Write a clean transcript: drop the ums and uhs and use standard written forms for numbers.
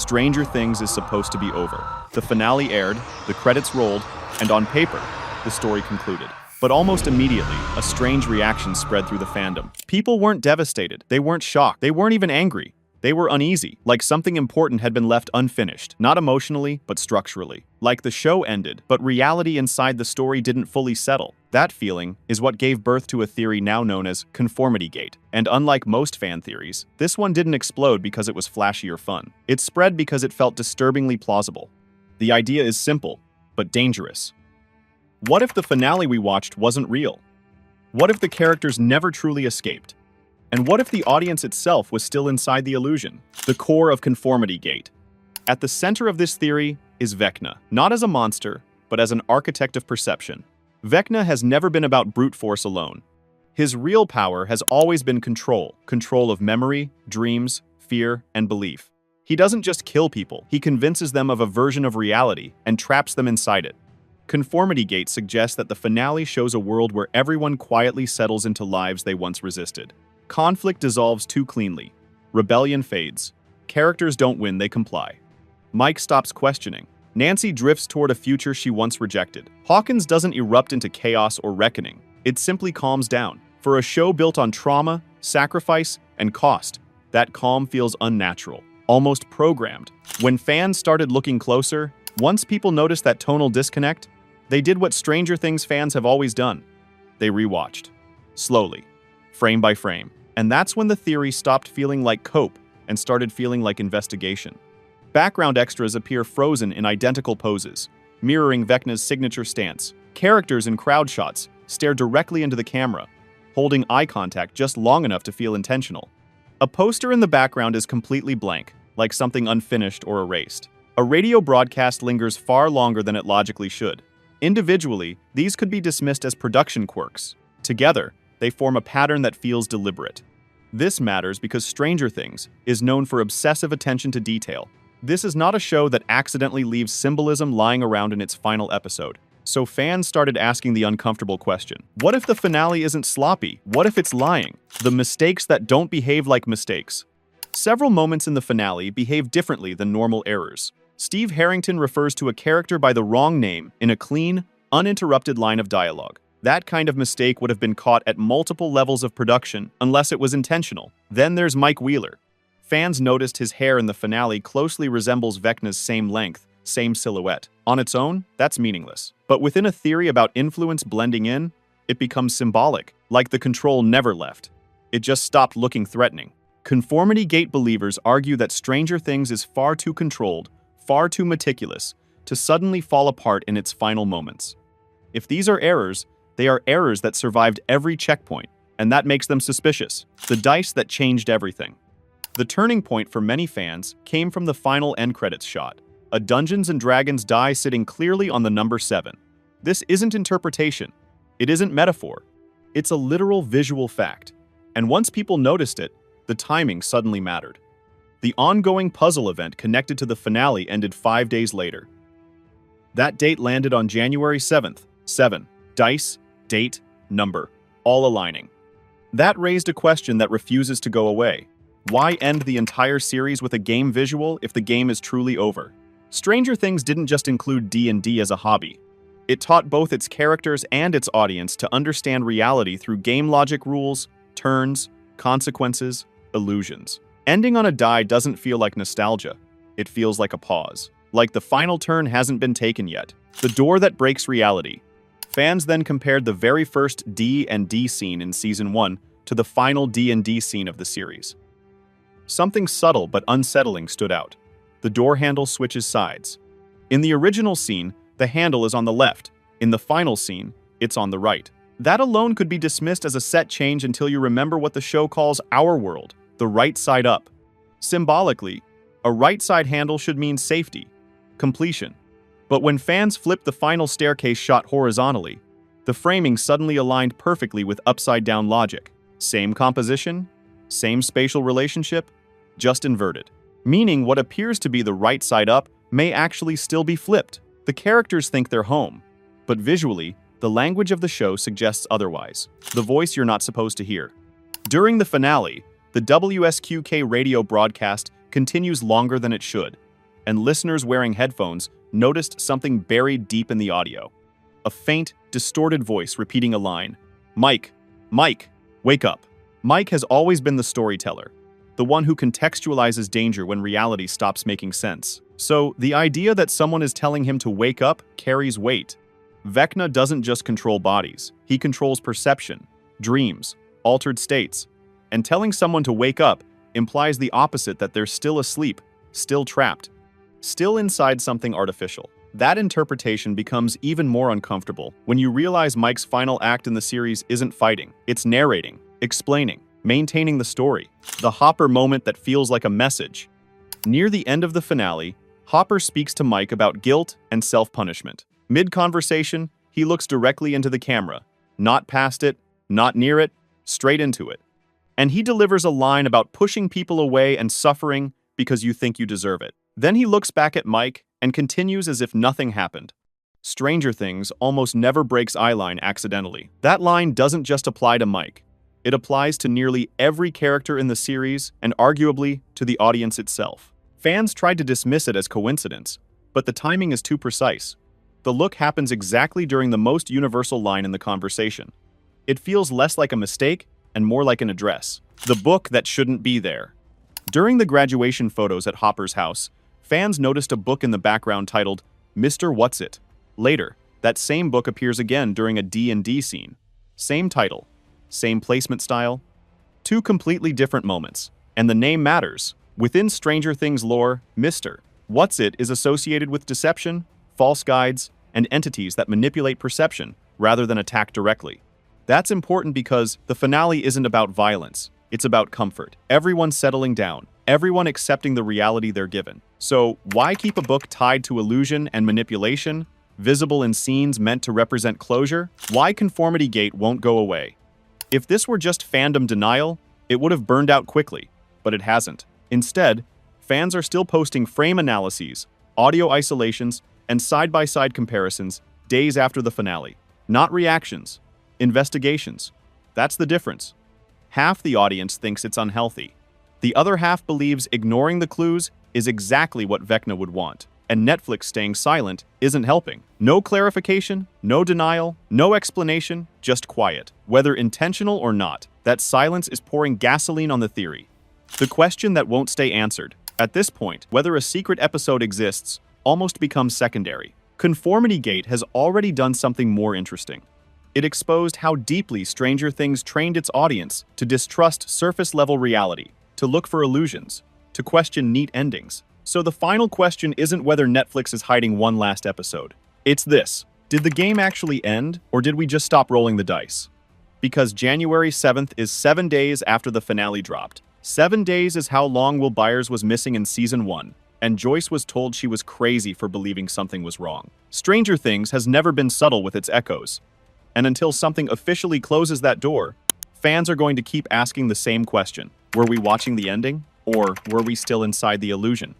Stranger Things is supposed to be over. The finale aired, the credits rolled, and on paper, the story concluded. But almost immediately, a strange reaction spread through the fandom. People weren't devastated, they weren't shocked, they weren't even angry. They were uneasy, like something important had been left unfinished, not emotionally, but structurally. Like the show ended, but reality inside the story didn't fully settle. That feeling is what gave birth to a theory now known as Conformity Gate. And unlike most fan theories, this one didn't explode because it was flashy or fun. It spread because it felt disturbingly plausible. The idea is simple, but dangerous. What if the finale we watched wasn't real? What if the characters never truly escaped? And what if the audience itself was still inside the illusion? The core of Conformity Gate. At the center of this theory is Vecna, not as a monster, but as an architect of perception. Vecna has never been about brute force alone. His real power has always been control of memory, dreams, fear, and belief. He doesn't just kill people, he convinces them of a version of reality and traps them inside it. Conformity Gate suggests that the finale shows a world where everyone quietly settles into lives they once resisted. Conflict dissolves too cleanly. Rebellion fades. Characters don't win, they comply. Mike stops questioning. Nancy drifts toward a future she once rejected. Hawkins doesn't erupt into chaos or reckoning. It simply calms down. For a show built on trauma, sacrifice, and cost, that calm feels unnatural, almost programmed. When fans started looking closer, once people noticed that tonal disconnect, they did what Stranger Things fans have always done. They rewatched. Slowly. Frame by frame. And that's when the theory stopped feeling like cope and started feeling like investigation. Background extras appear frozen in identical poses, mirroring Vecna's signature stance. Characters in crowd shots stare directly into the camera, holding eye contact just long enough to feel intentional. A poster in the background is completely blank, like something unfinished or erased. A radio broadcast lingers far longer than it logically should. Individually, these could be dismissed as production quirks. Together, they form a pattern that feels deliberate. This matters because Stranger Things is known for obsessive attention to detail. This is not a show that accidentally leaves symbolism lying around in its final episode. So fans started asking the uncomfortable question. What if the finale isn't sloppy? What if it's lying? The mistakes that don't behave like mistakes. Several moments in the finale behave differently than normal errors. Steve Harrington refers to a character by the wrong name in a clean, uninterrupted line of dialogue. That kind of mistake would have been caught at multiple levels of production unless it was intentional. Then there's Mike Wheeler. Fans noticed his hair in the finale closely resembles Vecna's same length, same silhouette. On its own, that's meaningless. But within a theory about influence blending in, it becomes symbolic, like the control never left. It just stopped looking threatening. Conformity Gate believers argue that Stranger Things is far too controlled, far too meticulous, to suddenly fall apart in its final moments. If these are errors, they are errors that survived every checkpoint, and that makes them suspicious. The dice that changed everything. The turning point for many fans came from the final end credits shot, a Dungeons & Dragons die sitting clearly on the number 7. This isn't interpretation. It isn't metaphor. It's a literal visual fact. And once people noticed it, the timing suddenly mattered. The ongoing puzzle event connected to the finale ended 5 days later. That date landed on January 7th. 7. Dice, date, number, all aligning. That raised a question that refuses to go away. Why end the entire series with a game visual if the game is truly over? Stranger Things didn't just include D&D as a hobby. It taught both its characters and its audience to understand reality through game logic rules, turns, consequences, illusions. Ending on a die doesn't feel like nostalgia. It feels like a pause. Like the final turn hasn't been taken yet. The door that breaks reality. Fans then compared the very first D&D scene in Season 1 to the final D&D scene of the series. Something subtle but unsettling stood out. The door handle switches sides. In the original scene, the handle is on the left. In the final scene, it's on the right. That alone could be dismissed as a set change until you remember what the show calls our world, the right side up. Symbolically, a right side handle should mean safety, completion. But when fans flipped the final staircase shot horizontally, the framing suddenly aligned perfectly with upside-down logic. Same composition, same spatial relationship, just inverted. Meaning what appears to be the right side up may actually still be flipped. The characters think they're home, but visually, the language of the show suggests otherwise. The voice you're not supposed to hear. During the finale, the WSQK radio broadcast continues longer than it should. and listeners wearing headphones noticed something buried deep in the audio. A faint, distorted voice repeating a line. Mike, Mike, wake up. Mike has always been the storyteller, the one who contextualizes danger when reality stops making sense. So, the idea that someone is telling him to wake up carries weight. Vecna doesn't just control bodies, he controls perception, dreams, altered states. And telling someone to wake up implies the opposite, that they're still asleep, still trapped, still inside something artificial. That interpretation becomes even more uncomfortable when you realize Mike's final act in the series isn't fighting, it's narrating, explaining, maintaining the story. The Hopper moment that feels like a message. Near the end of the finale, Hopper speaks to Mike about guilt and self-punishment. Mid-conversation, he looks directly into the camera, not past it, not near it, straight into it. And he delivers a line about pushing people away and suffering because you think you deserve it. Then he looks back at Mike and continues as if nothing happened. Stranger Things almost never breaks eyeline accidentally. That line doesn't just apply to Mike. It applies to nearly every character in the series and arguably to the audience itself. Fans tried to dismiss it as coincidence, but the timing is too precise. The look happens exactly during the most universal line in the conversation. It feels less like a mistake and more like an address. The book that shouldn't be there. During the graduation photos at Hopper's house, fans noticed a book in the background titled Mr. What's It. Later, that same book appears again during a D&D scene. Same title, same placement style. Two completely different moments, and the name matters. Within Stranger Things lore, Mr. What's It is associated with deception, false guides, and entities that manipulate perception rather than attack directly. That's important because the finale isn't about violence, it's about comfort. Everyone settling down, everyone accepting the reality they're given. So why keep a book tied to illusion and manipulation, visible in scenes meant to represent closure? Why Conformity Gate won't go away? If this were just fandom denial, it would have burned out quickly, but it hasn't. Instead, fans are still posting frame analyses, audio isolations, and side-by-side comparisons days after the finale. Not reactions, investigations. That's the difference. Half the audience thinks it's unhealthy. The other half believes ignoring the clues is exactly what Vecna would want, and Netflix staying silent isn't helping. No clarification, no denial, no explanation, just quiet. Whether intentional or not, that silence is pouring gasoline on the theory. The question that won't stay answered. At this point, whether a secret episode exists almost becomes secondary. Conformity Gate has already done something more interesting. It exposed how deeply Stranger Things trained its audience to distrust surface-level reality, to look for illusions, to question neat endings. So the final question isn't whether Netflix is hiding one last episode. It's this: did the game actually end, or did we just stop rolling the dice? Because January 7th is 7 days after the finale dropped. 7 days is how long Will Byers was missing in Season 1, and Joyce was told she was crazy for believing something was wrong. Stranger Things has never been subtle with its echoes. And until something officially closes that door, fans are going to keep asking the same question. Were we watching the ending? Or were we still inside the illusion?